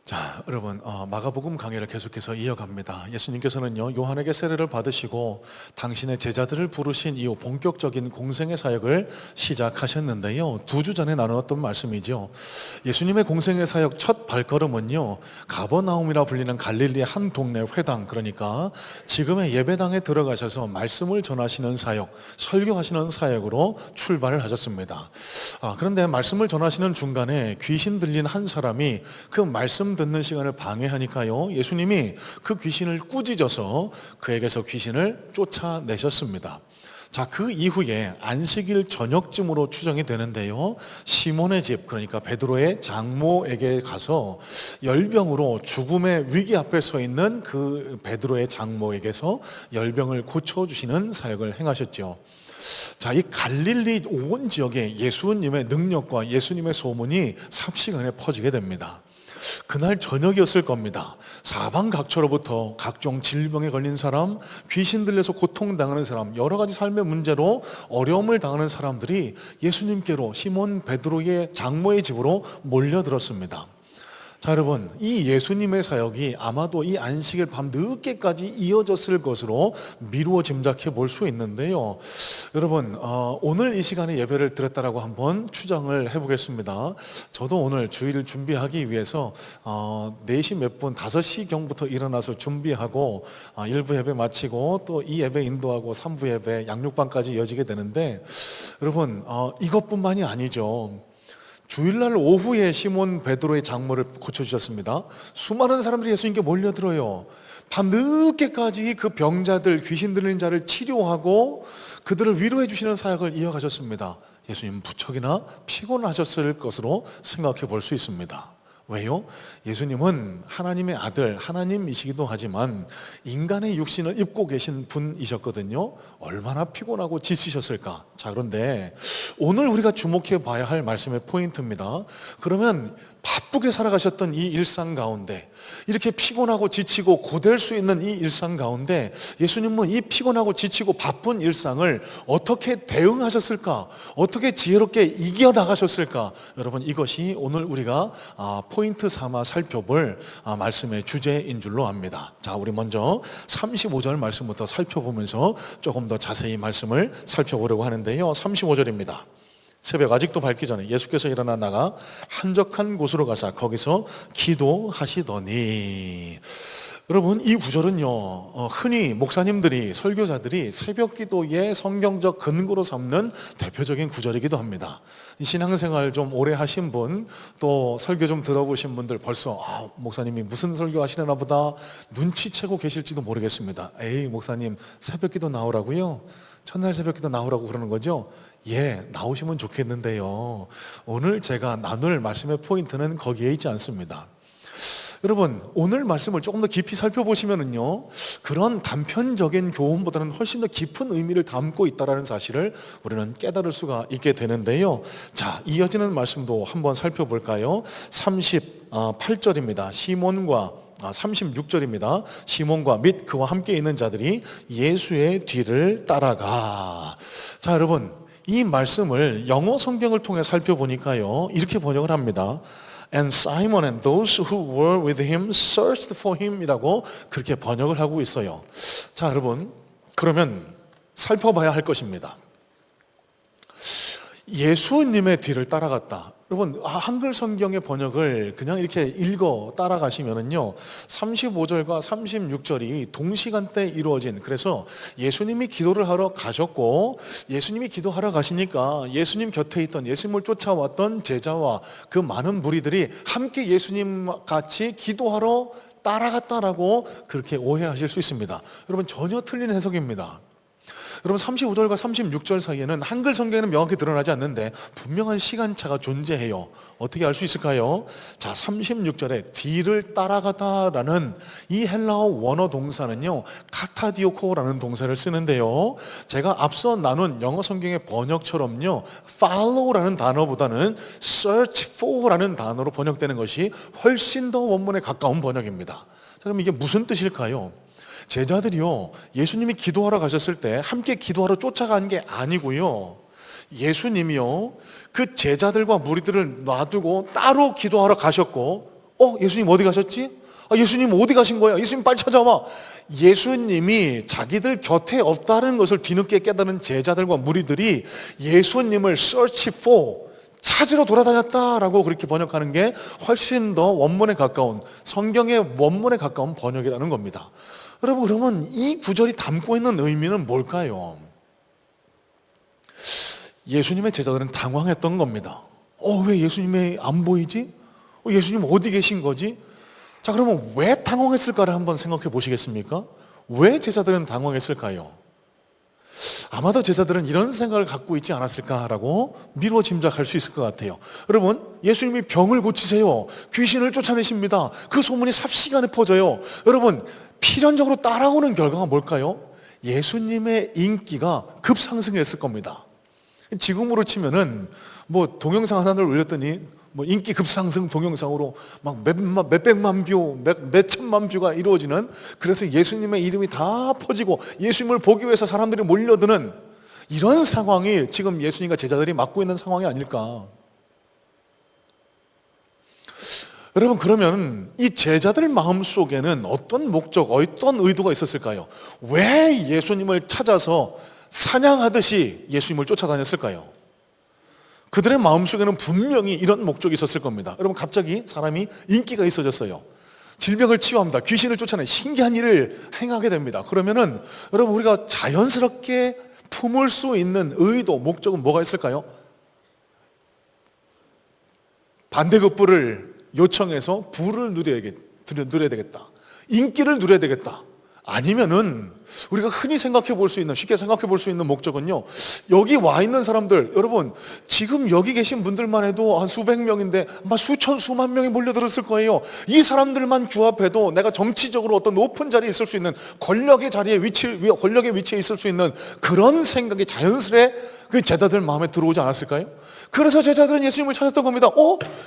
자, 여러분, 마가복음 강의를 계속해서 이어갑니다. 예수님께서는요, 요한에게 세례를 받으시고 당신의 제자들을 부르신 이후 본격적인 공생의 사역을 시작하셨는데요. 2주 전에 나누었던 말씀이죠. 예수님의 공생의 사역 첫 발걸음은요, 가버나움이라 불리는 갈릴리의 한 동네 회당, 그러니까 지금의 예배당에 들어가셔서 말씀을 전하시는 사역, 설교하시는 사역으로 출발을 하셨습니다. 그런데 말씀을 전하시는 중간에 귀신 들린 한 사람이 그 말씀 듣는 시간을 방해하니까요, 예수님이 그 귀신을 꾸짖어서 그에게서 귀신을 쫓아내셨습니다. 자, 그 이후에 안식일 저녁쯤으로 추정이 되는데요, 시몬의 집, 그러니까 베드로의 장모에게 가서 열병으로 죽음의 위기 앞에 서 있는 그 베드로의 장모에게서 열병을 고쳐주시는 사역을 행하셨죠. 자, 이 갈릴리 온 지역에 예수님의 능력과 예수님의 소문이 삽시간에 퍼지게 됩니다. 그날 저녁이었을 겁니다. 사방각처로부터 각종 질병에 걸린 사람, 귀신 들려서 고통당하는 사람, 여러 가지 삶의 문제로 어려움을 당하는 사람들이 예수님께로, 시몬 베드로의 장모의 집으로 몰려들었습니다. 자, 여러분, 이 예수님의 사역이 아마도 이 안식일 밤 늦게까지 이어졌을 것으로 미루어 짐작해 볼 수 있는데요. 여러분, 오늘 이 시간에 예배를 드렸다라고 한번 추정을 해보겠습니다. 저도 오늘 주일을 준비하기 위해서 4시 몇 분, 5시경부터 일어나서 준비하고 1부 예배 마치고 또 이 예배 인도하고 3부 예배 양육반까지 이어지게 되는데, 여러분, 이것뿐만이 아니죠. 주일날 오후에 시몬 베드로의 장모를 고쳐주셨습니다. 수많은 사람들이 예수님께 몰려들어요. 밤 늦게까지 그 병자들, 귀신 들린 자를 치료하고 그들을 위로해 주시는 사역을 이어가셨습니다. 예수님 무척이나 피곤하셨을 것으로 생각해 볼 수 있습니다. 왜요? 예수님은 하나님의 아들, 하나님이시기도 하지만 인간의 육신을 입고 계신 분이셨거든요. 얼마나 피곤하고 지치셨을까? 자, 그런데 오늘 우리가 주목해 봐야 할 말씀의 포인트입니다. 그러면 바쁘게 살아가셨던 이 일상 가운데, 이렇게 피곤하고 지치고 고될 수 있는 이 일상 가운데 예수님은 이 피곤하고 지치고 바쁜 일상을 어떻게 대응하셨을까? 어떻게 지혜롭게 이겨나가셨을까? 여러분, 이것이 오늘 우리가 포인트 삼아 살펴볼 말씀의 주제인 줄로 압니다. 자, 우리 먼저 35절 말씀부터 살펴보면서 조금 더 자세히 말씀을 살펴보려고 하는데요, 35절입니다. 새벽 아직도 밝기 전에 예수께서 일어나 나가 한적한 곳으로 가사 거기서 기도하시더니, 여러분, 이 구절은요, 흔히 목사님들이, 설교자들이 새벽 기도의 성경적 근거로 삼는 대표적인 구절이기도 합니다. 신앙생활 좀 오래 하신 분, 또 설교 좀 들어보신 분들 벌써 목사님이 무슨 설교 하시려나 보다 눈치채고 계실지도 모르겠습니다. 에이, 목사님 새벽 기도 나오라고요? 첫날 새벽 기도 나오라고 그러는 거죠? 예, 나오시면 좋겠는데요, 오늘 제가 나눌 말씀의 포인트는 거기에 있지 않습니다. 여러분, 오늘 말씀을 조금 더 깊이 살펴보시면은요, 그런 단편적인 교훈보다는 훨씬 더 깊은 의미를 담고 있다는 사실을 우리는 깨달을 수가 있게 되는데요. 자, 이어지는 말씀도 한번 살펴볼까요? 38절입니다. 36절입니다. 시몬과 및 그와 함께 있는 자들이 예수의 뒤를 따라가. 자, 여러분, 이 말씀을 영어 성경을 통해 살펴보니까요, 이렇게 번역을 합니다. And Simon and those who were with him searched for him 이라고 그렇게 번역을 하고 있어요. 자, 여러분, 그러면 살펴봐야 할 것입니다. 예수님의 뒤를 따라갔다. 여러분, 한글 성경의 번역을 그냥 이렇게 읽어 따라가시면은요, 35절과 36절이 동시간대에 이루어진, 그래서 예수님이 기도를 하러 가셨고, 예수님이 기도하러 가시니까 예수님 곁에 있던, 예수님을 쫓아왔던 제자와 그 많은 무리들이 함께 예수님 같이 기도하러 따라갔다라고 그렇게 오해하실 수 있습니다. 여러분, 전혀 틀린 해석입니다. 여러분, 35절과 36절 사이에는 한글 성경에는 명확히 드러나지 않는데 분명한 시간차가 존재해요. 어떻게 알 수 있을까요? 자, 36절에 뒤를 따라가다라는 이 헬라어 원어 동사는요, 카타디오코라는 동사를 쓰는데요, 제가 앞서 나눈 영어 성경의 번역처럼요, follow라는 단어보다는 search for라는 단어로 번역되는 것이 훨씬 더 원문에 가까운 번역입니다. 자, 그럼 이게 무슨 뜻일까요? 제자들이요, 예수님이 기도하러 가셨을 때 함께 기도하러 쫓아간 게 아니고요, 예수님이요, 그 제자들과 무리들을 놔두고 따로 기도하러 가셨고, 예수님 어디 가셨지? 예수님 어디 가신 거야? 예수님 빨리 찾아와. 예수님이 자기들 곁에 없다는 것을 뒤늦게 깨달은 제자들과 무리들이 예수님을 search for, 찾으러 돌아다녔다라고 그렇게 번역하는 게 훨씬 더 원문에 가까운, 성경의 원문에 가까운 번역이라는 겁니다. 여러분, 그러면 이 구절이 담고 있는 의미는 뭘까요? 예수님의 제자들은 당황했던 겁니다. 왜 예수님이 안 보이지? 예수님 어디 계신 거지? 자, 그러면 왜 당황했을까를 한번 생각해 보시겠습니까? 왜 제자들은 당황했을까요? 아마도 제자들은 이런 생각을 갖고 있지 않았을까라고 미루어 짐작할 수 있을 것 같아요. 여러분, 예수님이 병을 고치세요, 귀신을 쫓아내십니다. 그 소문이 삽시간에 퍼져요. 여러분, 필연적으로 따라오는 결과가 뭘까요? 예수님의 인기가 급상승했을 겁니다. 지금으로 치면은 동영상 하나를 올렸더니 인기 급상승 동영상으로 막 몇백만 뷰, 몇천만 뷰가 이루어지는, 그래서 예수님의 이름이 다 퍼지고 예수님을 보기 위해서 사람들이 몰려드는 이런 상황이 지금 예수님과 제자들이 맡고 있는 상황이 아닐까. 여러분, 그러면 이 제자들 마음속에는 어떤 목적, 어떤 의도가 있었을까요? 왜 예수님을 찾아서 사냥하듯이 예수님을 쫓아다녔을까요? 그들의 마음속에는 분명히 이런 목적이 있었을 겁니다. 여러분, 갑자기 사람이 인기가 있어졌어요. 질병을 치유합니다. 귀신을 쫓아내 신기한 일을 행하게 됩니다. 그러면은 여러분, 우리가 자연스럽게 품을 수 있는 의도, 목적은 뭐가 있을까요? 반대급부를 요청해서 부를 누려야 되겠다. 인기를 누려야 되겠다. 아니면은 우리가 흔히 생각해 볼 수 있는, 쉽게 생각해 볼 수 있는 목적은요, 여기 와 있는 사람들, 여러분 지금 여기 계신 분들만 해도 한 수백 명인데 아마 수천 수만 명이 몰려들었을 거예요. 이 사람들만 규합해도 내가 정치적으로 어떤 높은 자리에 있을 수 있는, 권력의 위치에 있을 수 있는 그런 생각이 자연스레 그 제자들 마음에 들어오지 않았을까요? 그래서 제자들은 예수님을 찾았던 겁니다.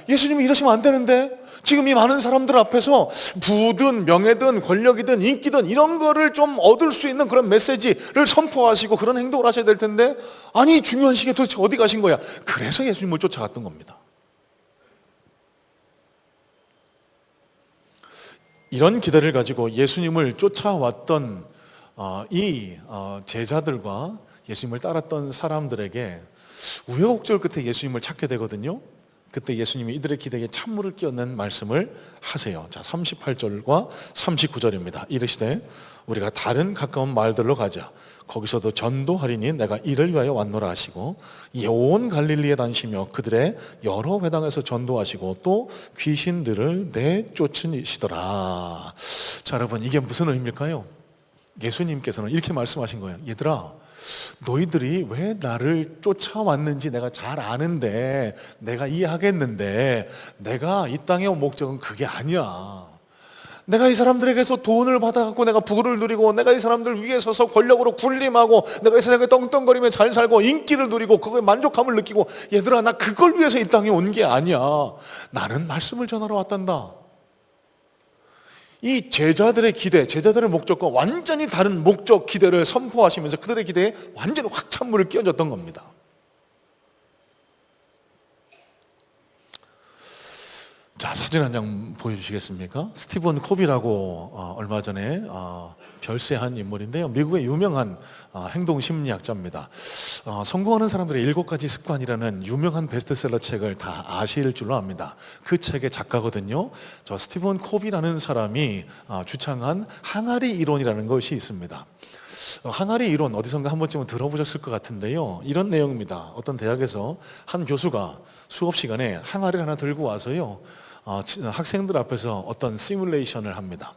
예수님이 이러시면 안 되는데, 지금 이 많은 사람들 앞에서 부든 명예든 권력이든 인기든 이런 거를 좀 얻을 수 있는 그런 메시지를 선포하시고 그런 행동을 하셔야 될 텐데, 아니 중요한 시기에 도대체 어디 가신 거야? 그래서 예수님을 쫓아갔던 겁니다. 이런 기대를 가지고 예수님을 쫓아왔던 이 제자들과 예수님을 따랐던 사람들에게 우여곡절 끝에 예수님을 찾게 되거든요. 그때 예수님이 이들의 기대에 찬물을 끼얹는 말씀을 하세요. 자, 38절과 39절입니다. 이르시되 우리가 다른 가까운 마을들로 가자. 거기서도 전도하리니 내가 이를 위하여 왔노라 하시고 온 갈릴리에 다니시며 그들의 여러 회당에서 전도하시고 또 귀신들을 내쫓으시더라. 자, 여러분, 이게 무슨 의미일까요? 예수님께서는 이렇게 말씀하신 거예요. 얘들아, 너희들이 왜 나를 쫓아왔는지 내가 잘 아는데, 내가 이해하겠는데, 내가 이 땅에 온 목적은 그게 아니야. 내가 이 사람들에게서 돈을 받아갖고 내가 부를 누리고, 내가 이 사람들 위에 서서 권력으로 군림하고, 내가 이 세상에 떵떵거리며 잘 살고 인기를 누리고 그거에 만족감을 느끼고, 얘들아, 나 그걸 위해서 이 땅에 온 게 아니야. 나는 말씀을 전하러 왔단다. 이 제자들의 기대, 제자들의 목적과 완전히 다른 목적, 기대를 선포하시면서 그들의 기대에 완전히 확 찬물을 끼얹었던 겁니다. 자, 사진 한 장 보여주시겠습니까? 스티븐 코비라고 얼마 전에 별세한 인물인데요. 미국의 유명한 행동심리학자입니다. 성공하는 사람들의 7가지 습관이라는 유명한 베스트셀러 책을 다 아실 줄로 압니다. 그 책의 작가거든요. 저 스티븐 코비라는 사람이 주창한 항아리 이론이라는 것이 있습니다. 항아리 이론 어디선가 한 번쯤은 들어보셨을 것 같은데요. 이런 내용입니다. 어떤 대학에서 한 교수가 수업 시간에 항아리를 하나 들고 와서요, 학생들 앞에서 어떤 시뮬레이션을 합니다.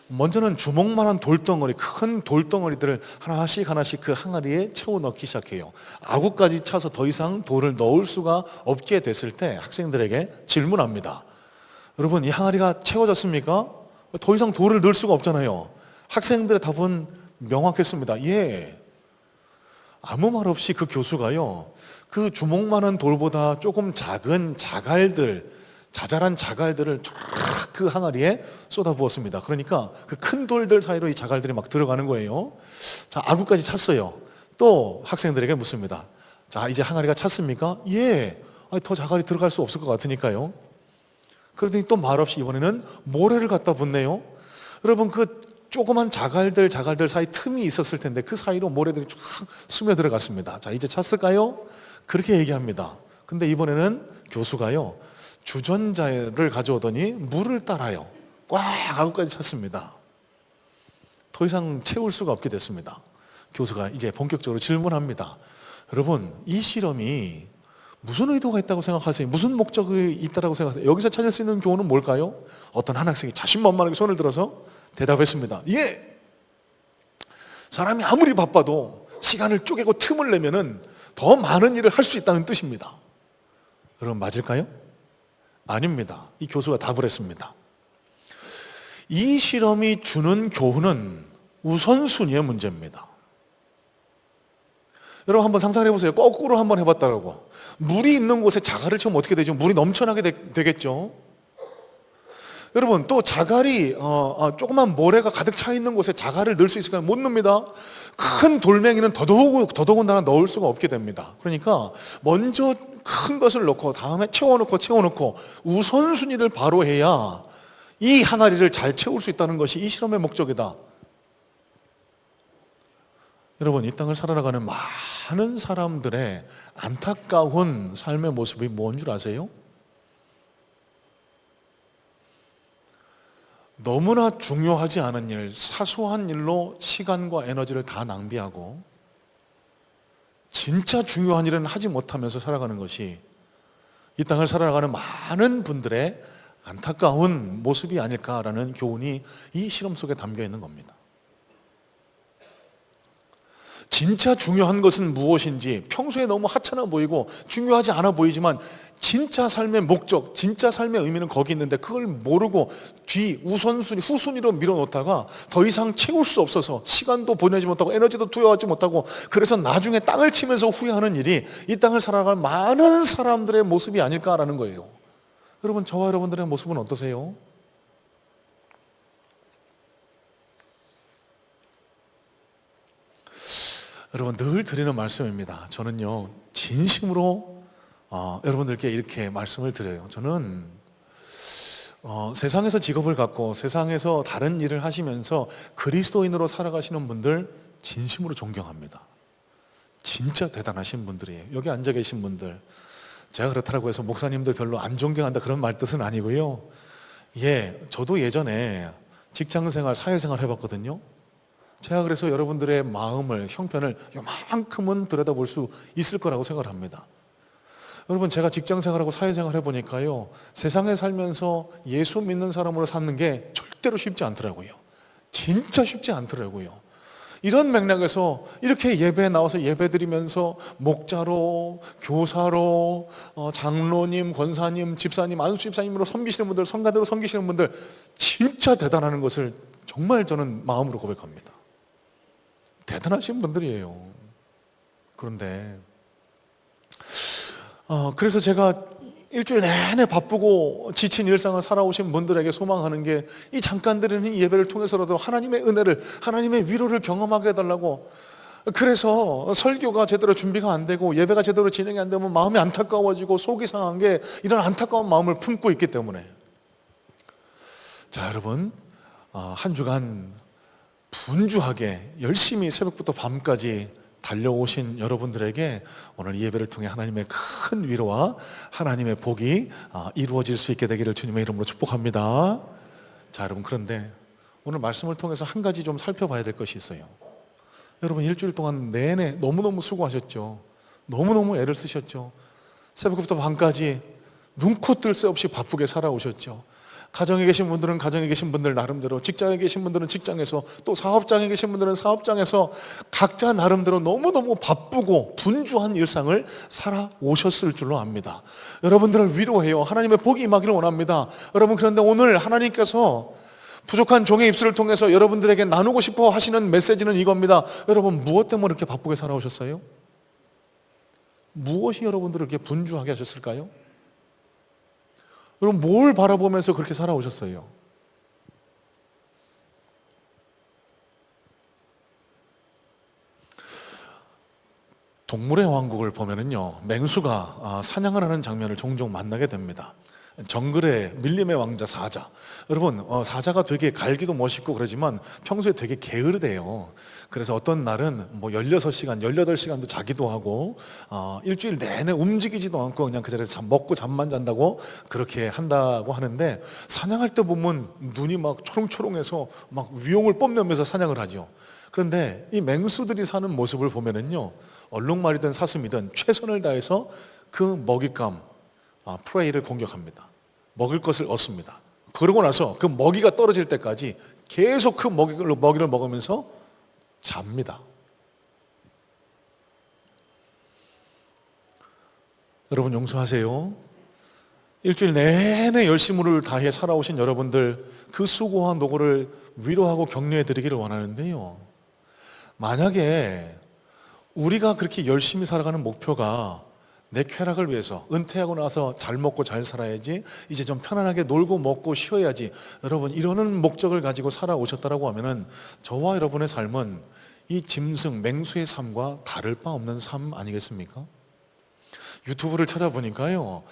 먼저는 주먹만한 돌덩어리, 큰 돌덩어리들을 하나씩 그 항아리에 채워 넣기 시작해요. 아구까지 차서 더 이상 돌을 넣을 수가 없게 됐을 때 학생들에게 질문합니다. 여러분, 이 항아리가 채워졌습니까? 더 이상 돌을 넣을 수가 없잖아요. 학생들의 답은 명확했습니다. 예. 아무 말 없이 그 교수가요, 그 주먹만한 돌보다 조금 작은 자잘한 자갈들을 쫙 그 항아리에 쏟아부었습니다. 그러니까 그 큰 돌들 사이로 이 자갈들이 막 들어가는 거예요. 자, 아구까지 찼어요. 또 학생들에게 묻습니다. 자, 이제 항아리가 찼습니까? 예. 아니, 더 자갈이 들어갈 수 없을 것 같으니까요. 그러더니 또 말없이 이번에는 모래를 갖다 붓네요. 여러분, 그 조그만 자갈들 사이 틈이 있었을 텐데 그 사이로 모래들이 쫙 스며들어갔습니다. 자, 이제 찼을까요? 그렇게 얘기합니다. 근데 이번에는 교수가요, 주전자를 가져오더니 물을 따라요, 꽉 하고까지 찼습니다. 더 이상 채울 수가 없게 됐습니다. 교수가 이제 본격적으로 질문합니다. 여러분, 이 실험이 무슨 의도가 있다고 생각하세요? 무슨 목적이 있다고 생각하세요? 여기서 찾을 수 있는 교훈은 뭘까요? 어떤 한 학생이 자신만만하게 손을 들어서 대답했습니다. 예! 사람이 아무리 바빠도 시간을 쪼개고 틈을 내면은 더 많은 일을 할 수 있다는 뜻입니다. 여러분, 맞을까요? 아닙니다. 이 교수가 답을 했습니다. 이 실험이 주는 교훈은 우선순위의 문제입니다. 여러분, 한번 상상해 보세요. 거꾸로 한번 해봤다고. 물이 있는 곳에 자갈을 채우면 어떻게 되죠? 물이 넘쳐나게 되겠죠. 여러분, 또 자갈이 조그만 모래가 가득 차 있는 곳에 자갈을 넣을 수 있을까요? 못 넣습니다. 큰 돌멩이는 더더군다나 넣을 수가 없게 됩니다. 그러니까 먼저 큰 것을 넣고 다음에 채워놓고 우선순위를 바로 해야 이 항아리를 잘 채울 수 있다는 것이 이 실험의 목적이다. 여러분, 이 땅을 살아나가는 많은 사람들의 안타까운 삶의 모습이 뭔 줄 아세요? 너무나 중요하지 않은 일, 사소한 일로 시간과 에너지를 다 낭비하고 진짜 중요한 일은 하지 못하면서 살아가는 것이 이 땅을 살아가는 많은 분들의 안타까운 모습이 아닐까라는 교훈이 이 실험 속에 담겨 있는 겁니다. 진짜 중요한 것은 무엇인지 평소에 너무 하찮아 보이고 중요하지 않아 보이지만 진짜 삶의 목적, 진짜 삶의 의미는 거기 있는데 그걸 모르고 후순위로 밀어놓다가 더 이상 채울 수 없어서 시간도 보내지 못하고 에너지도 투여하지 못하고 그래서 나중에 땅을 치면서 후회하는 일이 이 땅을 살아갈 많은 사람들의 모습이 아닐까라는 거예요. 여러분, 저와 여러분들의 모습은 어떠세요? 여러분, 늘 드리는 말씀입니다. 저는요, 진심으로 여러분들께 이렇게 말씀을 드려요. 저는 세상에서 직업을 갖고 세상에서 다른 일을 하시면서 그리스도인으로 살아가시는 분들 진심으로 존경합니다. 진짜 대단하신 분들이에요. 여기 앉아 계신 분들, 제가 그렇다고 해서 목사님들 별로 안 존경한다 그런 말 뜻은 아니고요. 저도 예전에 직장생활, 사회생활 해봤거든요. 제가 그래서 여러분들의 마음을, 형편을 요만큼은 들여다볼 수 있을 거라고 생각을 합니다. 여러분, 제가 직장생활하고 사회생활 해보니까요, 세상에 살면서 예수 믿는 사람으로 사는 게 절대로 쉽지 않더라고요. 진짜 쉽지 않더라고요. 이런 맥락에서 이렇게 예배에 나와서 예배드리면서 목자로, 교사로, 장로님, 권사님, 집사님, 안수 집사님으로 섬기시는 분들, 성가대로 섬기시는 분들 진짜 대단하는 것을 정말 저는 마음으로 고백합니다. 대단하신 분들이에요. 그런데 그래서 제가 일주일 내내 바쁘고 지친 일상을 살아오신 분들에게 소망하는 게 이 잠깐 드리는 이 예배를 통해서라도 하나님의 은혜를, 하나님의 위로를 경험하게 해달라고. 그래서 설교가 제대로 준비가 안 되고 예배가 제대로 진행이 안 되면 마음이 안타까워지고 속이 상한 게 이런 안타까운 마음을 품고 있기 때문에. 자, 여러분, 한 주간 분주하게 열심히 새벽부터 밤까지 달려오신 여러분들에게 오늘 이 예배를 통해 하나님의 큰 위로와 하나님의 복이 이루어질 수 있게 되기를 주님의 이름으로 축복합니다. 자, 여러분, 그런데 오늘 말씀을 통해서 한 가지 좀 살펴봐야 될 것이 있어요. 여러분, 일주일 동안 내내 너무너무 수고하셨죠. 너무너무 애를 쓰셨죠. 새벽부터 밤까지 눈코 뜰 새 없이 바쁘게 살아오셨죠. 가정에 계신 분들은 가정에 계신 분들 나름대로, 직장에 계신 분들은 직장에서, 또 사업장에 계신 분들은 사업장에서 각자 나름대로 너무너무 바쁘고 분주한 일상을 살아오셨을 줄로 압니다. 여러분들을 위로해요. 하나님의 복이 임하기를 원합니다. 여러분, 그런데 오늘 하나님께서 부족한 종의 입술을 통해서 여러분들에게 나누고 싶어 하시는 메시지는 이겁니다. 여러분, 무엇 때문에 이렇게 바쁘게 살아오셨어요? 무엇이 여러분들을 이렇게 분주하게 하셨을까요? 여러분, 뭘 바라보면서 그렇게 살아오셨어요? 동물의 왕국을 보면은요, 맹수가 사냥을 하는 장면을 종종 만나게 됩니다. 정글의 밀림의 왕자 사자. 여러분, 사자가 되게 갈기도 멋있고 그러지만 평소에 되게 게으르대요. 그래서 어떤 날은 뭐 16시간, 18시간도 자기도 하고 일주일 내내 움직이지도 않고 그냥 그 자리에서 먹고 잠만 잔다고 그렇게 한다고 하는데, 사냥할 때 보면 눈이 막 초롱초롱해서 막 위용을 뽐내면서 사냥을 하죠. 그런데 이 맹수들이 사는 모습을 보면은요, 얼룩말이든 사슴이든 최선을 다해서 그 먹잇감, 프레이를 공격합니다. 먹을 것을 얻습니다. 그러고 나서 그 먹이가 떨어질 때까지 계속 그 먹이를 먹으면서 잡니다. 여러분 용서하세요. 일주일 내내 열심을 다해 살아오신 여러분들, 그 수고와 노고를 위로하고 격려해 드리기를 원하는데요, 만약에 우리가 그렇게 열심히 살아가는 목표가 내 쾌락을 위해서 은퇴하고 나서 잘 먹고 잘 살아야지, 이제 좀 편안하게 놀고 먹고 쉬어야지, 여러분 이러는 목적을 가지고 살아오셨다라고 하면은 저와 여러분의 삶은 이 짐승 맹수의 삶과 다를 바 없는 삶 아니겠습니까? 유튜브를 찾아보니까요,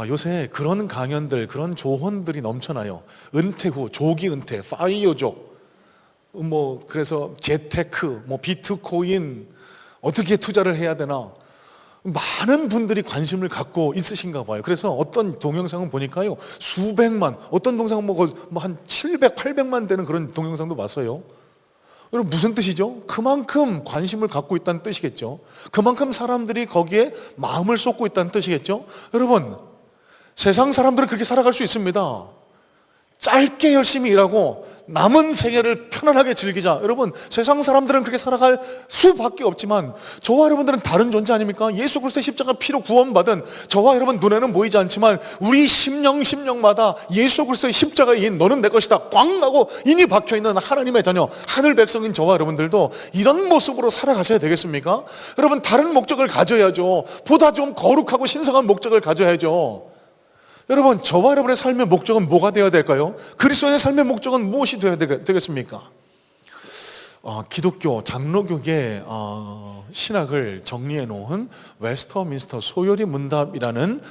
요새 그런 강연들, 그런 조언들이 넘쳐나요. 은퇴 후 조기 은퇴, 파이어족, 그래서 재테크, 비트코인 어떻게 투자를 해야 되나, 많은 분들이 관심을 갖고 있으신가 봐요. 그래서 어떤 동영상은 보니까요, 수백만, 어떤 동영상은 한 700, 800만 되는 그런 동영상도 봤어요. 여러분 무슨 뜻이죠? 그만큼 관심을 갖고 있다는 뜻이겠죠. 그만큼 사람들이 거기에 마음을 쏟고 있다는 뜻이겠죠. 여러분, 세상 사람들은 그렇게 살아갈 수 있습니다. 짧게 열심히 일하고 남은 생애를 편안하게 즐기자. 여러분, 세상 사람들은 그렇게 살아갈 수밖에 없지만 저와 여러분들은 다른 존재 아닙니까? 예수 그리스도의 십자가 피로 구원받은 저와 여러분 눈에는 보이지 않지만 우리 심령마다 예수 그리스도의 십자가의 인, 너는 내 것이다 꽝 하고 인이 박혀있는 하나님의 자녀, 하늘 백성인 저와 여러분들도 이런 모습으로 살아가셔야 되겠습니까? 여러분, 다른 목적을 가져야죠. 보다 좀 거룩하고 신성한 목적을 가져야죠. 여러분, 저와 여러분의 삶의 목적은 뭐가 되어야 될까요? 그리스도의 삶의 목적은 무엇이 되어야 되겠습니까? 기독교 장로교계 신학을 정리해 놓은 웨스터민스터 소요리 문답이라는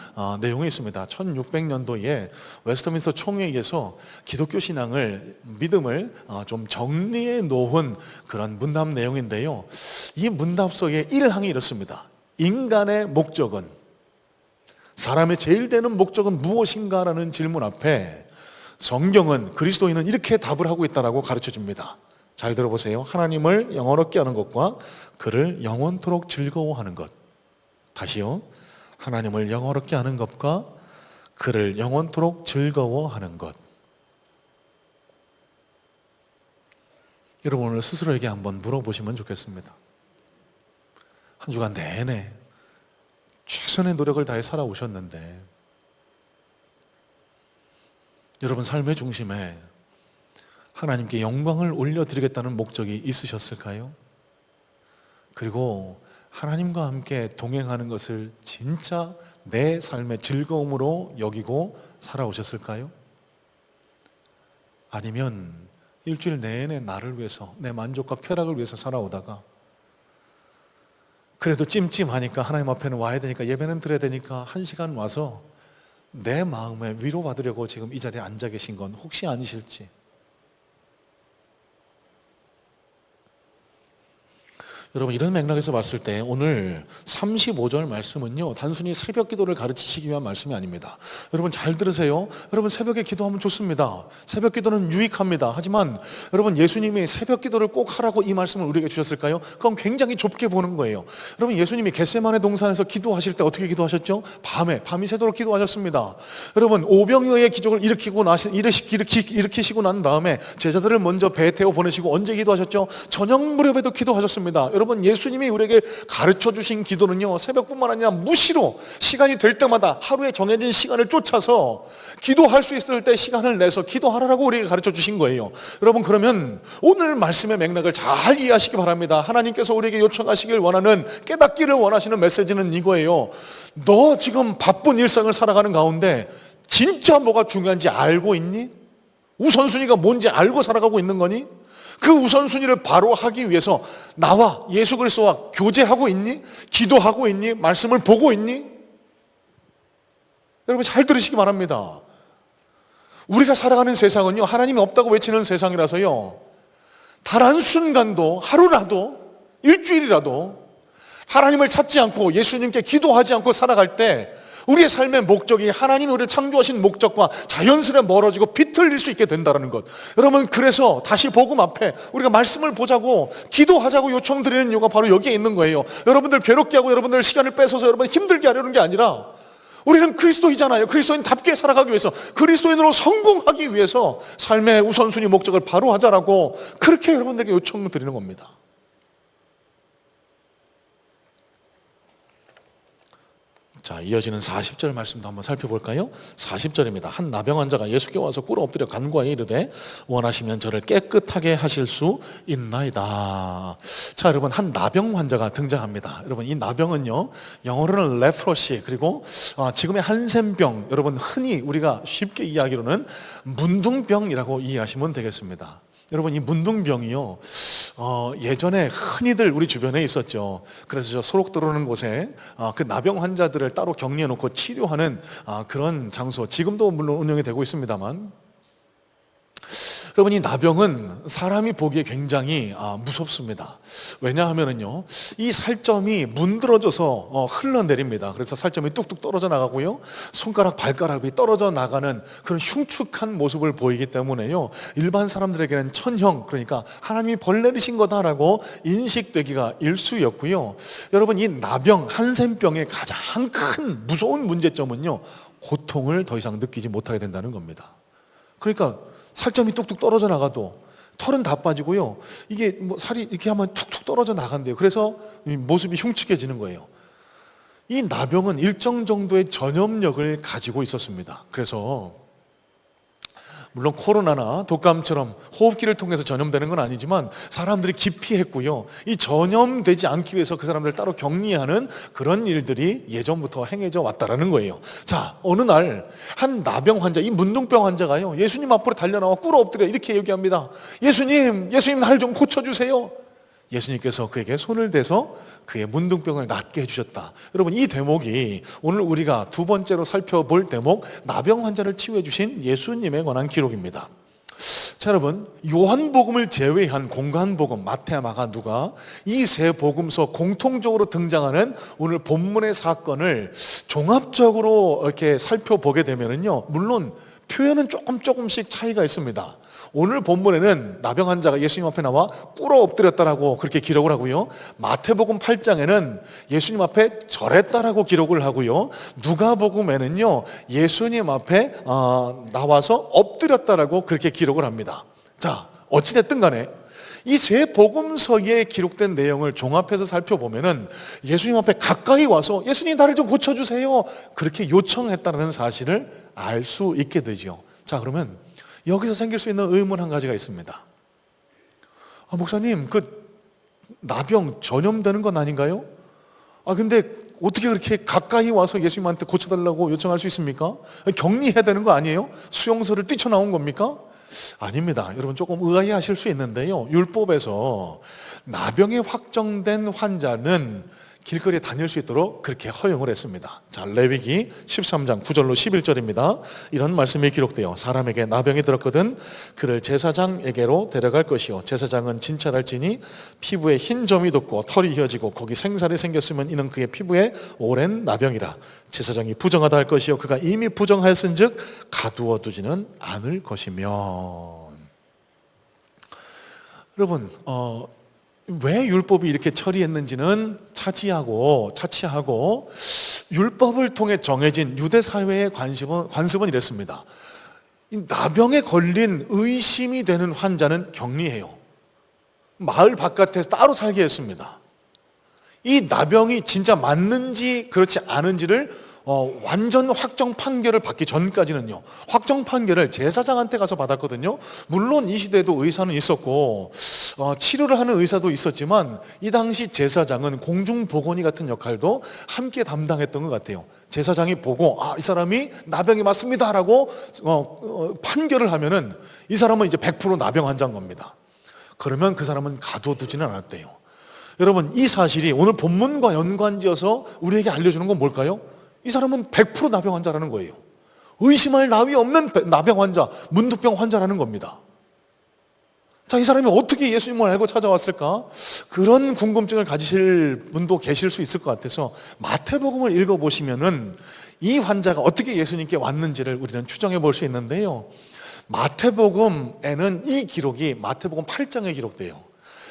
내용이 있습니다. 1600년도에 웨스터민스터 총회에 의해서 기독교 신앙을, 믿음을 좀 정리해 놓은 그런 문답 내용인데요, 이 문답 속에 1항이 이렇습니다. 인간의 목적은, 사람의 제일 되는 목적은 무엇인가라는 질문 앞에 성경은, 그리스도인은 이렇게 답을 하고 있다고 가르쳐 줍니다. 잘 들어보세요. 하나님을 영원롭게 하는 것과 그를 영원토록 즐거워하는 것. 다시요. 하나님을 영원롭게 하는 것과 그를 영원토록 즐거워하는 것. 여러분, 오늘 스스로에게 한번 물어보시면 좋겠습니다. 한 주간 내내 최선의 노력을 다해 살아오셨는데 여러분 삶의 중심에 하나님께 영광을 올려드리겠다는 목적이 있으셨을까요? 그리고 하나님과 함께 동행하는 것을 진짜 내 삶의 즐거움으로 여기고 살아오셨을까요? 아니면 일주일 내내 나를 위해서, 내 만족과 쾌락을 위해서 살아오다가 그래도 찜찜하니까 하나님 앞에는 와야 되니까, 예배는 드려야 되니까 1시간 와서 내 마음에 위로받으려고 지금 이 자리에 앉아 계신 건 혹시 아니실지. 여러분, 이런 맥락에서 봤을 때 오늘 35절 말씀은요, 단순히 새벽 기도를 가르치시기 위한 말씀이 아닙니다. 여러분 잘 들으세요. 여러분, 새벽에 기도하면 좋습니다. 새벽 기도는 유익합니다. 하지만 여러분, 예수님이 새벽 기도를 꼭 하라고 이 말씀을 우리에게 주셨을까요? 그건 굉장히 좁게 보는 거예요. 여러분, 예수님이 겟세마네 동산에서 기도하실 때 어떻게 기도하셨죠? 밤이 새도록 기도하셨습니다. 여러분, 오병이어의 기적을 일으키시고 난 다음에 제자들을 먼저 배에 태워 보내시고 언제 기도하셨죠? 저녁 무렵에도 기도하셨습니다. 여러분, 예수님이 우리에게 가르쳐 주신 기도는요, 새벽뿐만 아니라 무시로 시간이 될 때마다 하루에 정해진 시간을 쫓아서 기도할 수 있을 때 시간을 내서 기도하라고 우리에게 가르쳐 주신 거예요. 여러분, 그러면 오늘 말씀의 맥락을 잘 이해하시기 바랍니다. 하나님께서 우리에게 요청하시길 원하는, 깨닫기를 원하시는 메시지는 이거예요. 너 지금 바쁜 일상을 살아가는 가운데 진짜 뭐가 중요한지 알고 있니? 우선순위가 뭔지 알고 살아가고 있는 거니? 그 우선순위를 바로 하기 위해서 나와 예수 그리스도와 교제하고 있니? 기도하고 있니? 말씀을 보고 있니? 여러분 잘 들으시기 바랍니다. 우리가 살아가는 세상은요, 하나님이 없다고 외치는 세상이라서요, 단 한순간도, 하루라도, 일주일이라도 하나님을 찾지 않고 예수님께 기도하지 않고 살아갈 때 우리의 삶의 목적이 하나님이 우리를 창조하신 목적과 자연스레 멀어지고 비틀릴 수 있게 된다는 것. 여러분, 그래서 다시 복음 앞에 우리가 말씀을 보자고 기도하자고 요청드리는 이유가 바로 여기에 있는 거예요. 여러분들 괴롭게 하고 여러분들 시간을 뺏어서 여러분 힘들게 하려는 게 아니라, 우리는 그리스도이잖아요. 그리스도인답게 살아가기 위해서, 그리스도인으로 성공하기 위해서 삶의 우선순위 목적을 바로 하자라고 그렇게 여러분들에게 요청드리는 겁니다. 자, 이어지는 40절 말씀도 한번 살펴볼까요? 40절입니다. 한 나병 환자가 예수께 와서 꿇어 엎드려 간구하여 이르되 원하시면 저를 깨끗하게 하실 수 있나이다. 자, 여러분, 한 나병 환자가 등장합니다. 여러분, 이 나병은요, 영어로는 레프러시, 그리고 지금의 한센병, 여러분 흔히 우리가 쉽게 이야기로는 문둥병이라고 이해하시면 되겠습니다. 여러분, 이 문둥병이요, 예전에 흔히들 우리 주변에 있었죠. 그래서 저 소록 들어오는 곳에 그 나병 환자들을 따로 격리해 놓고 치료하는 그런 장소, 지금도 물론 운영이 되고 있습니다만, 여러분, 이 나병은 사람이 보기에 굉장히 무섭습니다. 왜냐하면은요, 이 살점이 문드러져서 흘러내립니다. 그래서 살점이 뚝뚝 떨어져 나가고요, 손가락, 발가락이 떨어져 나가는 그런 흉측한 모습을 보이기 때문에요, 일반 사람들에게는 천형, 그러니까 하나님이 벌 내리신 거다라고 인식되기가 일쑤였고요. 여러분, 이 나병, 한센병의 가장 큰 무서운 문제점은요, 고통을 더 이상 느끼지 못하게 된다는 겁니다. 그러니까 살점이 뚝뚝 떨어져 나가도 털은 다 빠지고요, 이게 뭐 살이 이렇게 하면 툭툭 떨어져 나간대요. 그래서 모습이 흉측해지는 거예요. 이 나병은 일정 정도의 전염력을 가지고 있었습니다. 그래서 물론 코로나나 독감처럼 호흡기를 통해서 전염되는 건 아니지만 사람들이 기피했고요, 이 전염되지 않기 위해서 그 사람들을 따로 격리하는 그런 일들이 예전부터 행해져 왔다라는 거예요. 자, 어느 날 한 나병 환자, 이 문둥병 환자가요, 예수님 앞으로 달려나와 꿇어 엎드려 이렇게 얘기합니다. 예수님 나를 좀 고쳐주세요. 예수님께서 그에게 손을 대서 그의 문둥병을 낫게 해주셨다. 여러분, 이 대목이 오늘 우리가 두 번째로 살펴볼 대목, 나병 환자를 치유해 주신 예수님에 관한 기록입니다. 자, 여러분, 요한복음을 제외한 공관복음, 마태, 마가, 누가, 이 세 복음서 공통적으로 등장하는 오늘 본문의 사건을 종합적으로 이렇게 살펴보게 되면은요, 물론 표현은 조금씩 차이가 있습니다. 오늘 본문에는 나병 환자가 예수님 앞에 나와 꿇어 엎드렸다라고 그렇게 기록을 하고요, 마태복음 8장에는 예수님 앞에 절했다라고 기록을 하고요, 누가복음에는요, 예수님 앞에 나와서 엎드렸다라고 그렇게 기록을 합니다. 자, 어찌됐든 간에 이 세 복음서에 기록된 내용을 종합해서 살펴보면은 예수님 앞에 가까이 와서 예수님 나를 좀 고쳐주세요, 그렇게 요청했다는 사실을 알 수 있게 되죠. 자, 그러면 여기서 생길 수 있는 의문 한 가지가 있습니다. 목사님, 그 나병 전염되는 건 아닌가요? 근데 어떻게 그렇게 가까이 와서 예수님한테 고쳐달라고 요청할 수 있습니까? 격리해야 되는 거 아니에요? 수용소를 뛰쳐나온 겁니까? 아닙니다. 여러분, 조금 의아해하실 수 있는데요, 율법에서 나병에 확정된 환자는 길거리에 다닐 수 있도록 그렇게 허용을 했습니다. 자, 레위기 13장 9절로 11절입니다. 이런 말씀이 기록되어 사람에게 나병이 들었거든 그를 제사장에게로 데려갈 것이요, 제사장은 진찰할지니 피부에 흰 점이 돋고 털이 휘어지고 거기 생살이 생겼으면 이는 그의 피부에 오랜 나병이라. 제사장이 부정하다 할 것이요, 그가 이미 부정하였은즉 가두어 두지는 않을 것이며. 여러분, 왜 율법이 이렇게 처리했는지는 차치하고 율법을 통해 정해진 유대 사회의 관습은 이랬습니다. 이 나병에 걸린 의심이 되는 환자는 격리해요. 마을 바깥에서 따로 살게 했습니다. 이 나병이 진짜 맞는지 그렇지 않은지를 완전 확정 판결을 받기 전까지는요, 확정 판결을 제사장한테 가서 받았거든요. 물론 이 시대에도 의사는 있었고 치료를 하는 의사도 있었지만 이 당시 제사장은 공중보건의 같은 역할도 함께 담당했던 것 같아요. 제사장이 보고 이 사람이 나병이 맞습니다 라고 판결을 하면은 이 사람은 이제 100% 나병 환자인 겁니다. 그러면 그 사람은 가둬두지는 않았대요. 여러분, 이 사실이 오늘 본문과 연관지어서 우리에게 알려주는 건 뭘까요? 이 사람은 100% 나병 환자라는 거예요. 의심할 나위 없는 나병 환자, 문둥병 환자라는 겁니다. 자, 이 사람이 어떻게 예수님을 알고 찾아왔을까? 그런 궁금증을 가지실 분도 계실 수 있을 것 같아서 마태복음을 읽어보시면은 이 환자가 어떻게 예수님께 왔는지를 우리는 추정해 볼 수 있는데요. 마태복음에는 이 기록이 마태복음 8장에 기록돼요.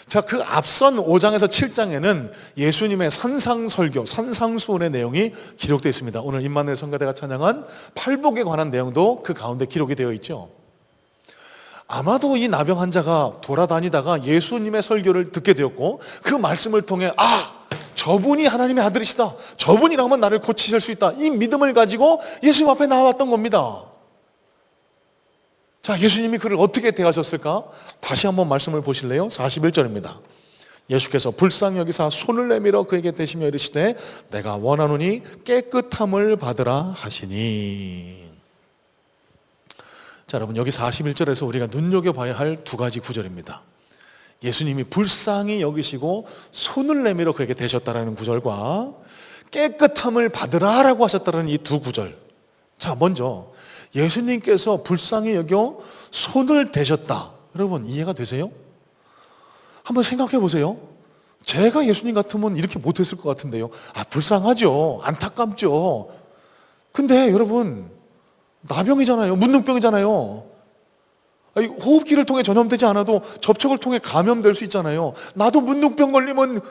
자, 그 앞선 5장에서 7장에는 예수님의 산상설교, 산상수훈의 내용이 기록되어 있습니다. 오늘 임마누엘 성가대가 찬양한 팔복에 관한 내용도 그 가운데 기록이 되어 있죠. 아마도 이 나병 환자가 돌아다니다가 예수님의 설교를 듣게 되었고 그 말씀을 통해 저분이 하나님의 아들이시다, 저분이라면 나를 고치실 수 있다, 이 믿음을 가지고 예수님 앞에 나왔던 겁니다. 자, 예수님이 그를 어떻게 대하셨을까? 다시 한번 말씀을 보실래요? 41절입니다. 예수께서 불쌍히 여기사 손을 내밀어 그에게 대시며 이르시되 내가 원하노니 깨끗함을 받으라 하시니. 자, 여러분, 여기 41절에서 우리가 눈여겨봐야 할 두 가지 구절입니다. 예수님이 불쌍히 여기시고 손을 내밀어 그에게 대셨다라는 구절과 깨끗함을 받으라라고 하셨다는 이 두 구절. 자, 먼저 예수님께서 불쌍히 여겨 손을 대셨다. 여러분, 이해가 되세요? 한번 생각해 보세요. 제가 예수님 같으면 이렇게 못했을 것 같은데요. 불쌍하죠. 안타깝죠. 근데 여러분, 나병이잖아요. 문둥병이잖아요. 호흡기를 통해 전염되지 않아도 접촉을 통해 감염될 수 있잖아요. 나도 문둥병 걸리면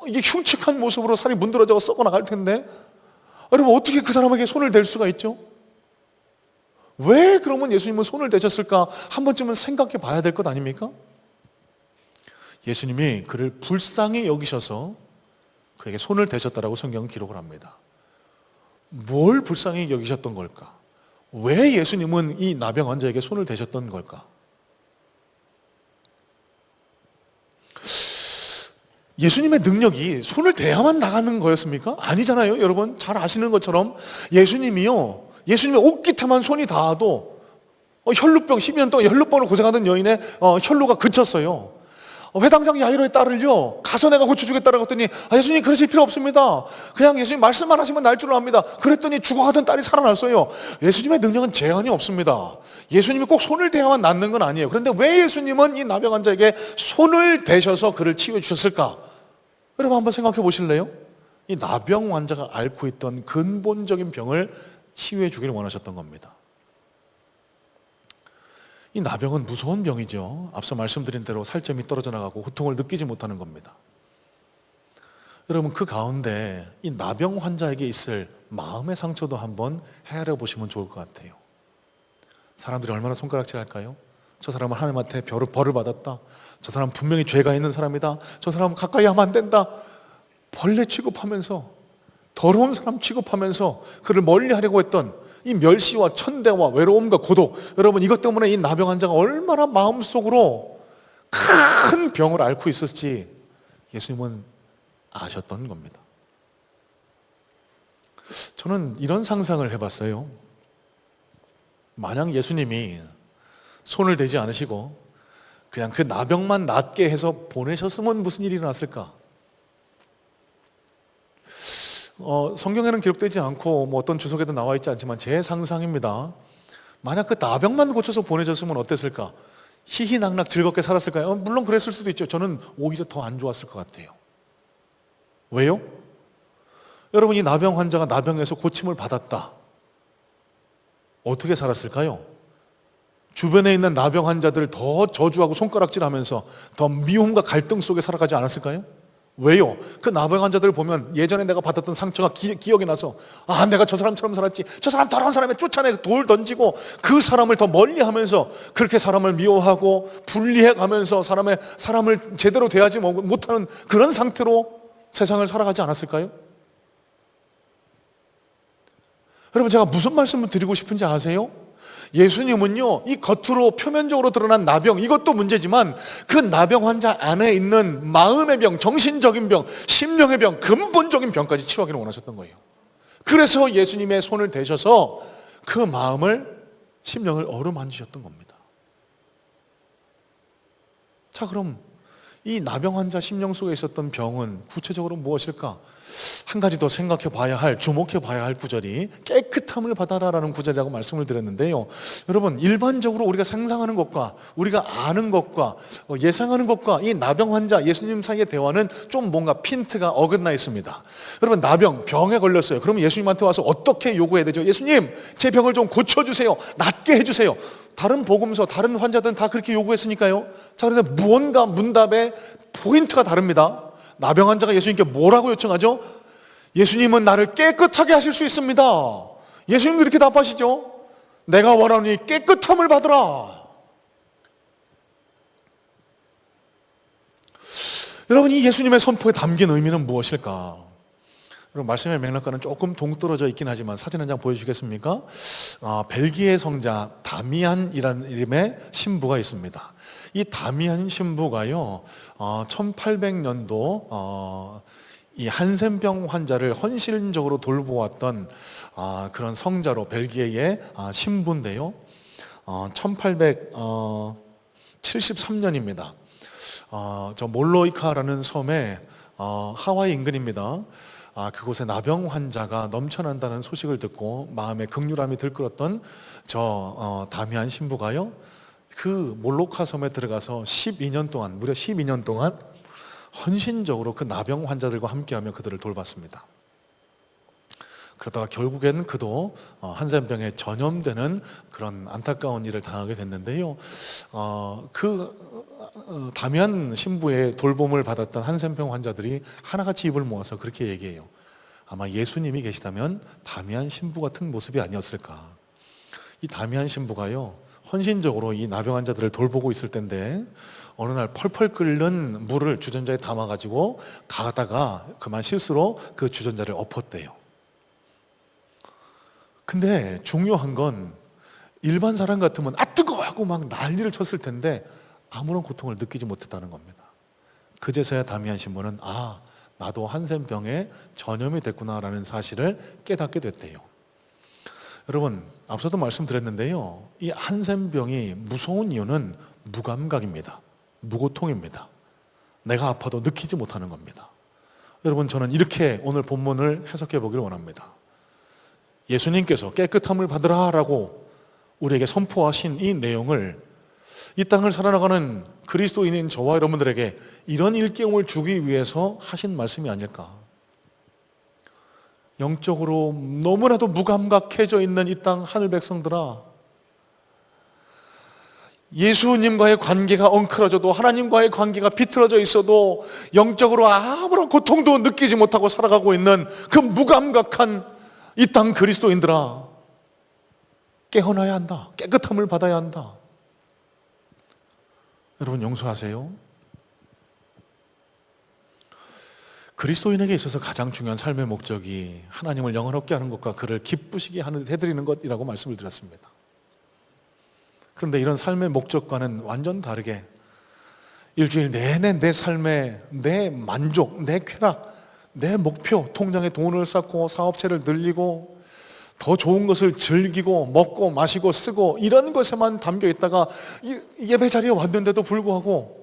이게 흉측한 모습으로 살이 문드러져 썩어 나갈 텐데, 여러분, 어떻게 그 사람에게 손을 댈 수가 있죠? 왜 그러면 예수님은 손을 대셨을까? 한 번쯤은 생각해 봐야 될 것 아닙니까? 예수님이 그를 불쌍히 여기셔서 그에게 손을 대셨다라고 성경은 기록을 합니다. 뭘 불쌍히 여기셨던 걸까? 왜 예수님은 이 나병 환자에게 손을 대셨던 걸까? 예수님의 능력이 손을 대야만 나가는 거였습니까? 아니잖아요. 여러분 잘 아시는 것처럼 예수님이요, 예수님의 옷깃에만 손이 닿아도 혈루병, 12년 동안 혈루병으로 고생하던 여인의 혈루가 그쳤어요. 회당장 야이로의 딸을요, 가서 내가 고쳐주겠다라고 했더니 예수님 그러실 필요 없습니다. 그냥 예수님 말씀만 하시면 날 줄을 압니다. 그랬더니 죽어가던 딸이 살아났어요. 예수님의 능력은 제한이 없습니다. 예수님이 꼭 손을 대야만 낫는 건 아니에요. 그런데 왜 예수님은 이 나병 환자에게 손을 대셔서 그를 치유해 주셨을까? 여러분 한번 생각해 보실래요? 이 나병 환자가 앓고 있던 근본적인 병을 치유해 주기를 원하셨던 겁니다. 이 나병은 무서운 병이죠. 앞서 말씀드린 대로 살점이 떨어져 나가고 고통을 느끼지 못하는 겁니다. 여러분 그 가운데 이 나병 환자에게 있을 마음의 상처도 한번 헤아려 보시면 좋을 것 같아요. 사람들이 얼마나 손가락질할까요? 저 사람은 하나님한테 벌을 받았다. 저 사람 분명히 죄가 있는 사람이다. 저 사람 가까이 하면 안 된다. 벌레 취급하면서, 더러운 사람 취급하면서 그를 멀리하려고 했던 이 멸시와 천대와 외로움과 고독, 여러분 이것 때문에 이 나병 환자가 얼마나 마음속으로 큰 병을 앓고 있었지 예수님은 아셨던 겁니다. 저는 이런 상상을 해봤어요. 만약 예수님이 손을 대지 않으시고 그냥 그 나병만 낫게 해서 보내셨으면 무슨 일이 일어났을까? 성경에는 기록되지 않고 어떤 주석에도 나와 있지 않지만 제 상상입니다. 만약 그 나병만 고쳐서 보내줬으면 어땠을까? 희희낙낙 즐겁게 살았을까요? 물론 그랬을 수도 있죠. 저는 오히려 더 안 좋았을 것 같아요. 왜요? 여러분 이 나병 환자가 나병에서 고침을 받았다. 어떻게 살았을까요? 주변에 있는 나병 환자들을 더 저주하고 손가락질하면서 더 미움과 갈등 속에 살아가지 않았을까요? 왜요? 그 나병 환자들을 보면 예전에 내가 받았던 상처가 기억이 나서 내가 저 사람처럼 살았지, 저 사람 더러운 사람에 쫓아내 돌 던지고 그 사람을 더 멀리하면서 그렇게 사람을 미워하고 분리해가면서 사람을 제대로 대하지 못하는 그런 상태로 세상을 살아가지 않았을까요? 여러분 제가 무슨 말씀을 드리고 싶은지 아세요? 예수님은요 이 겉으로 표면적으로 드러난 나병, 이것도 문제지만 그 나병 환자 안에 있는 마음의 병, 정신적인 병, 심령의 병, 근본적인 병까지 치유하기를 원하셨던 거예요. 그래서 예수님의 손을 대셔서 그 마음을, 심령을 어루만지셨던 겁니다. 자, 그럼 이 나병 환자 심령 속에 있었던 병은 구체적으로 무엇일까? 한 가지 더 생각해 봐야 할, 주목해 봐야 할 구절이 깨끗함을 받아라라는 구절이라고 말씀을 드렸는데요. 여러분, 일반적으로 우리가 상상하는 것과 우리가 아는 것과 예상하는 것과 이 나병 환자 예수님 사이의 대화는 좀 뭔가 핀트가 어긋나 있습니다. 여러분, 나병, 병에 걸렸어요. 그러면 예수님한테 와서 어떻게 요구해야 되죠? 예수님, 제 병을 좀 고쳐주세요. 낫게 해주세요. 다른 복음서, 다른 환자들은 다 그렇게 요구했으니까요. 자, 그런데 무언가 문답의 포인트가 다릅니다. 나병 환자가 예수님께 뭐라고 요청하죠? 예수님은 나를 깨끗하게 하실 수 있습니다. 예수님도 이렇게 답하시죠. 내가 원하노니 깨끗함을 받으라. 여러분, 이 예수님의 선포에 담긴 의미는 무엇일까? 여러분, 말씀의 맥락과는 조금 동떨어져 있긴 하지만 사진 한 장 보여주시겠습니까? 벨기에 성자 다미안이라는 이름의 신부가 있습니다. 이 다미안 신부가요, 1800년도 이 한센병 환자를 헌신적으로 돌보았던 그런 성자로 벨기에의 신부인데요. 1873년입니다. 저 몰로이카라는 섬에 하와이 인근입니다. 그곳에 나병 환자가 넘쳐난다는 소식을 듣고 마음에 극률함이 들끓었던 저 다미안 신부가요, 그 몰로카 섬에 들어가서 12년 동안, 무려 12년 동안 헌신적으로 그 나병 환자들과 함께하며 그들을 돌봤습니다. 그러다가 결국엔 그도 한센병에 전염되는 그런 안타까운 일을 당하게 됐는데요. 다미안 신부의 돌봄을 받았던 한센병 환자들이 하나같이 입을 모아서 그렇게 얘기해요. 아마 예수님이 계시다면 다미안 신부 같은 모습이 아니었을까. 이 다미안 신부가요, 헌신적으로 이 나병 환자들을 돌보고 있을 때인데 어느 날 펄펄 끓는 물을 주전자에 담아가지고 가다가 그만 실수로 그 주전자를 엎었대요. 근데 중요한 건 일반 사람 같으면 뜨거워 하고 막 난리를 쳤을 텐데 아무런 고통을 느끼지 못했다는 겁니다. 그제서야 다미안 신부는 나도 한센병에 전염이 됐구나라는 사실을 깨닫게 됐대요. 여러분, 앞서도 말씀드렸는데요, 이 한센병이 무서운 이유는 무감각입니다. 무고통입니다. 내가 아파도 느끼지 못하는 겁니다. 여러분, 저는 이렇게 오늘 본문을 해석해 보기를 원합니다. 예수님께서 깨끗함을 받으라 라고 우리에게 선포하신 이 내용을 이 땅을 살아나가는 그리스도인인 저와 여러분들에게 이런 일깨움을 주기 위해서 하신 말씀이 아닐까. 영적으로 너무나도 무감각해져 있는 이 땅 하늘 백성들아, 예수님과의 관계가 엉클어져도, 하나님과의 관계가 비틀어져 있어도 영적으로 아무런 고통도 느끼지 못하고 살아가고 있는 그 무감각한 이 땅 그리스도인들아, 깨어나야 한다. 깨끗함을 받아야 한다. 여러분, 용서하세요. 그리스도인에게 있어서 가장 중요한 삶의 목적이 하나님을 영원롭게 하는 것과 그를 기쁘시게 해드리는 것이라고 말씀을 드렸습니다. 그런데 이런 삶의 목적과는 완전 다르게 일주일 내내 내 삶의 내 만족, 내 쾌락, 내 목표, 통장에 돈을 쌓고 사업체를 늘리고 더 좋은 것을 즐기고 먹고 마시고 쓰고 이런 것에만 담겨 있다가 예배 자리에 왔는데도 불구하고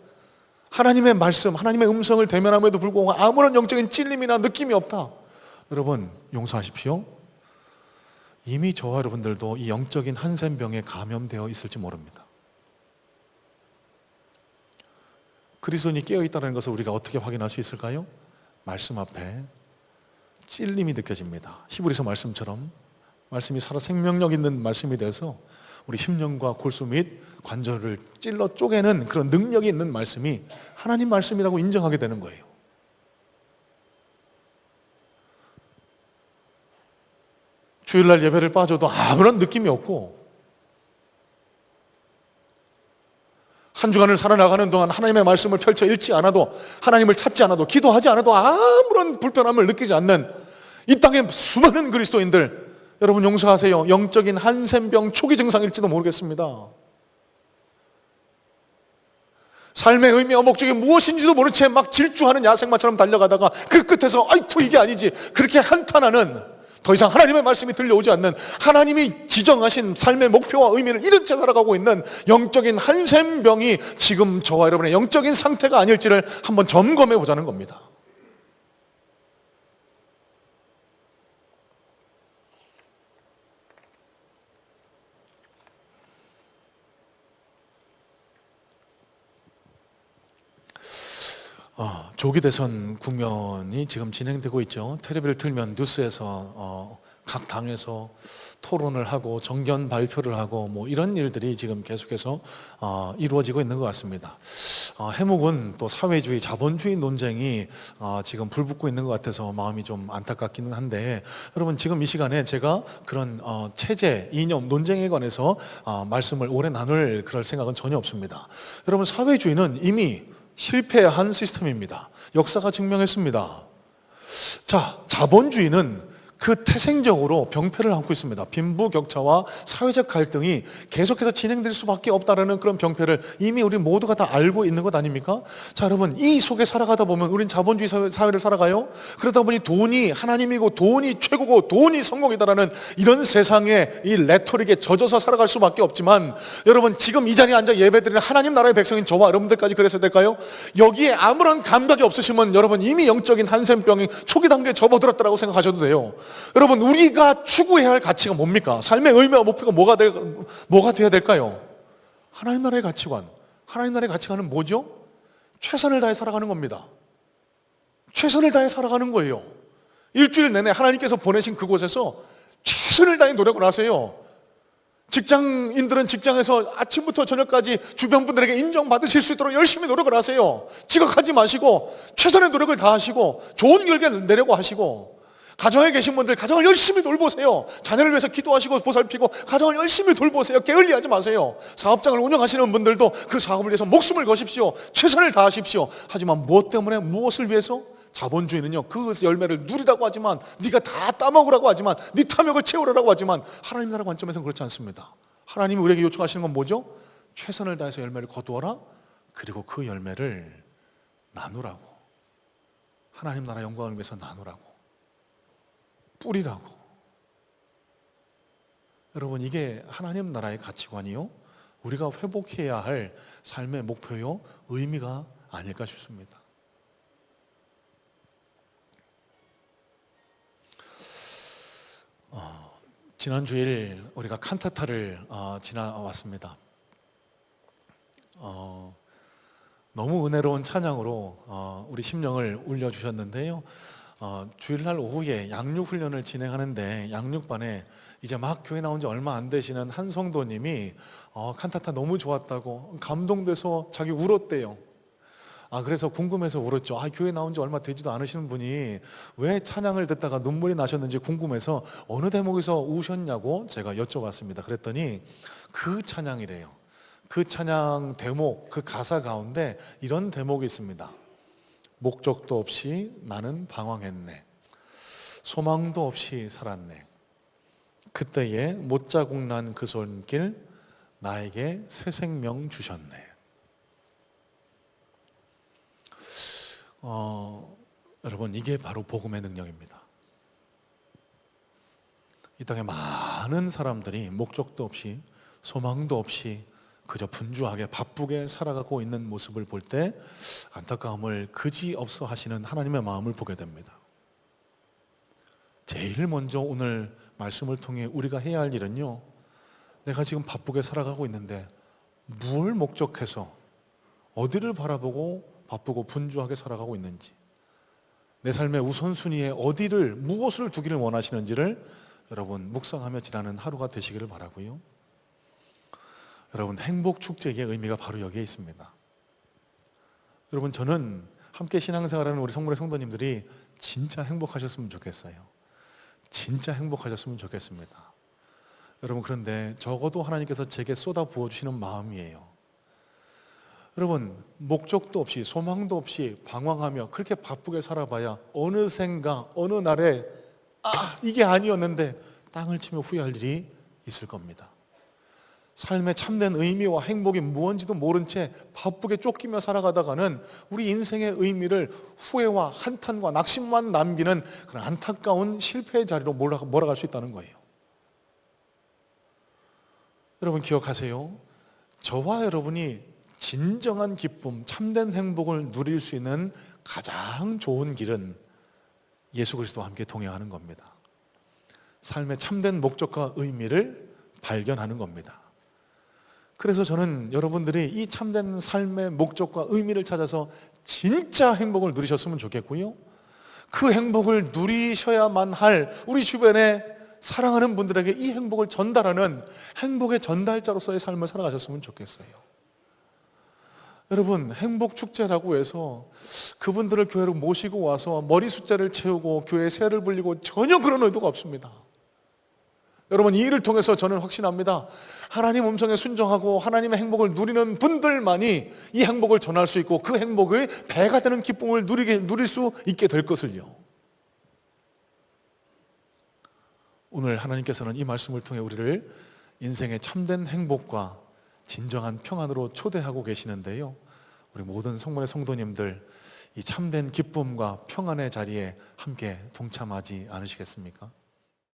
하나님의 말씀, 하나님의 음성을 대면함에도 불구하고 아무런 영적인 찔림이나 느낌이 없다. 여러분, 용서하십시오. 이미 저와 여러분들도 이 영적인 한센병에 감염되어 있을지 모릅니다. 그리스도인이 깨어있다는 것을 우리가 어떻게 확인할 수 있을까요? 말씀 앞에 찔림이 느껴집니다. 히브리서 말씀처럼 말씀이 살아 생명력 있는 말씀이 돼서 우리 심령과 골수 및 관절을 찔러 쪼개는 그런 능력이 있는 말씀이 하나님 말씀이라고 인정하게 되는 거예요. 주일날 예배를 빠져도 아무런 느낌이 없고 한 주간을 살아나가는 동안 하나님의 말씀을 펼쳐 읽지 않아도, 하나님을 찾지 않아도, 기도하지 않아도 아무런 불편함을 느끼지 않는 이 땅의 수많은 그리스도인들, 여러분 용서하세요. 영적인 한센병 초기 증상일지도 모르겠습니다. 삶의 의미와 목적이 무엇인지도 모른 채 막 질주하는 야생마처럼 달려가다가 그 끝에서 아이쿠 이게 아니지, 그렇게 한탄하는, 더 이상 하나님의 말씀이 들려오지 않는, 하나님이 지정하신 삶의 목표와 의미를 잃은 채 살아가고 있는 영적인 한센병이 지금 저와 여러분의 영적인 상태가 아닐지를 한번 점검해 보자는 겁니다. 조기 대선 국면이 지금 진행되고 있죠. 텔레비를 틀면 뉴스에서 각 당에서 토론을 하고 정견 발표를 하고 뭐 이런 일들이 지금 계속해서 이루어지고 있는 것 같습니다. 해묵은 또 사회주의, 자본주의 논쟁이 지금 불붙고 있는 것 같아서 마음이 좀 안타깝기는 한데, 여러분 지금 이 시간에 제가 그런 체제, 이념, 논쟁에 관해서 말씀을 오래 나눌 그럴 생각은 전혀 없습니다. 여러분 사회주의는 이미 실패한 시스템입니다. 역사가 증명했습니다. 자, 자본주의는 그 태생적으로 병폐를 안고 있습니다. 빈부격차와 사회적 갈등이 계속해서 진행될 수밖에 없다는 그런 병폐를 이미 우리 모두가 다 알고 있는 것 아닙니까? 자, 여러분 이 속에 살아가다 보면 우린 자본주의 사회를 살아가요. 그러다 보니 돈이 하나님이고 돈이 최고고 돈이 성공이다라는 이런 세상에 이 레토릭에 젖어서 살아갈 수밖에 없지만, 여러분 지금 이 자리에 앉아 예배드리는 하나님 나라의 백성인 저와 여러분들까지 그래서 될까요? 여기에 아무런 감각이 없으시면 여러분 이미 영적인 한센병이 초기 단계에 접어들었다고 생각하셔도 돼요. 여러분 우리가 추구해야 할 가치가 뭡니까? 삶의 의미와 목표가 뭐가 되어야 될까요? 하나님 나라의 가치관. 하나님 나라의 가치관은 뭐죠? 최선을 다해 살아가는 겁니다. 최선을 다해 살아가는 거예요. 일주일 내내 하나님께서 보내신 그곳에서 최선을 다해 노력을 하세요. 직장인들은 직장에서 아침부터 저녁까지 주변 분들에게 인정받으실 수 있도록 열심히 노력을 하세요. 지각하지 마시고 최선의 노력을 다하시고 좋은 결과 내려고 하시고, 가정에 계신 분들 가정을 열심히 돌보세요. 자녀를 위해서 기도하시고 보살피고 가정을 열심히 돌보세요. 게을리하지 마세요. 사업장을 운영하시는 분들도 그 사업을 위해서 목숨을 거십시오. 최선을 다하십시오. 하지만 무엇 때문에, 무엇을 위해서? 자본주의는요 그 열매를 누리라고 하지만, 네가 다 따먹으라고 하지만, 네 탐욕을 채우라고 하지만, 하나님 나라 관점에서는 그렇지 않습니다. 하나님이 우리에게 요청하시는 건 뭐죠? 최선을 다해서 열매를 거두어라. 그리고 그 열매를 나누라고. 하나님 나라 영광을 위해서 나누라고, 뿌리라고. 여러분 이게 하나님 나라의 가치관이요, 우리가 회복해야 할 삶의 목표요, 의미가 아닐까 싶습니다. 지난 주일 우리가 칸타타를 지나왔습니다. 너무 은혜로운 찬양으로 우리 심령을 울려주셨는데요. 주일날 오후에 양육훈련을 진행하는데 양육반에 이제 막 교회 나온 지 얼마 안 되시는 한 성도님이 칸타타 너무 좋았다고 감동돼서 자기 울었대요. 그래서 궁금해서 울었죠. 교회 나온 지 얼마 되지도 않으시는 분이 왜 찬양을 듣다가 눈물이 나셨는지 궁금해서 어느 대목에서 우셨냐고 제가 여쭤봤습니다. 그랬더니 그 찬양이래요. 그 찬양 대목, 그 가사 가운데 이런 대목이 있습니다. 목적도 없이 나는 방황했네. 소망도 없이 살았네. 그때에 못자국 난 그 손길 나에게 새 생명 주셨네. 여러분 이게 바로 복음의 능력입니다. 이 땅에 많은 사람들이 목적도 없이 소망도 없이 그저 분주하게 바쁘게 살아가고 있는 모습을 볼 때 안타까움을 그지없어 하시는 하나님의 마음을 보게 됩니다. 제일 먼저 오늘 말씀을 통해 우리가 해야 할 일은요, 내가 지금 바쁘게 살아가고 있는데 뭘 목적해서 어디를 바라보고 바쁘고 분주하게 살아가고 있는지, 내 삶의 우선순위에 어디를, 무엇을 두기를 원하시는지를 여러분 묵상하며 지나는 하루가 되시기를 바라고요. 여러분 행복축제의 의미가 바로 여기에 있습니다. 여러분 저는 함께 신앙생활하는 우리 성문의 성도님들이 진짜 행복하셨으면 좋겠어요. 진짜 행복하셨으면 좋겠습니다. 여러분 그런데 적어도 하나님께서 제게 쏟아 부어주시는 마음이에요. 여러분 목적도 없이 소망도 없이 방황하며 그렇게 바쁘게 살아봐야 어느샌가 어느 날에 이게 아니었는데 땅을 치며 후회할 일이 있을 겁니다. 삶의 참된 의미와 행복이 무언지도 모른 채 바쁘게 쫓기며 살아가다가는 우리 인생의 의미를 후회와 한탄과 낙심만 남기는 그런 안타까운 실패의 자리로 몰아갈 수 있다는 거예요. 여러분 기억하세요. 저와 여러분이 진정한 기쁨, 참된 행복을 누릴 수 있는 가장 좋은 길은 예수 그리스도와 함께 동행하는 겁니다. 삶의 참된 목적과 의미를 발견하는 겁니다. 그래서 저는 여러분들이 이 참된 삶의 목적과 의미를 찾아서 진짜 행복을 누리셨으면 좋겠고요. 그 행복을 누리셔야만 할 우리 주변에 사랑하는 분들에게 이 행복을 전달하는 행복의 전달자로서의 삶을 살아가셨으면 좋겠어요. 여러분, 행복 축제라고 해서 그분들을 교회로 모시고 와서 머리 숫자를 채우고 교회에 세를 불리고 전혀 그런 의도가 없습니다. 여러분, 이 일을 통해서 저는 확신합니다. 하나님 음성에 순종하고 하나님의 행복을 누리는 분들만이 이 행복을 전할 수 있고 그 행복의 배가 되는 기쁨을 누릴 수 있게 될 것을요. 오늘 하나님께서는 이 말씀을 통해 우리를 인생의 참된 행복과 진정한 평안으로 초대하고 계시는데요. 우리 모든 성문의 성도님들, 이 참된 기쁨과 평안의 자리에 함께 동참하지 않으시겠습니까?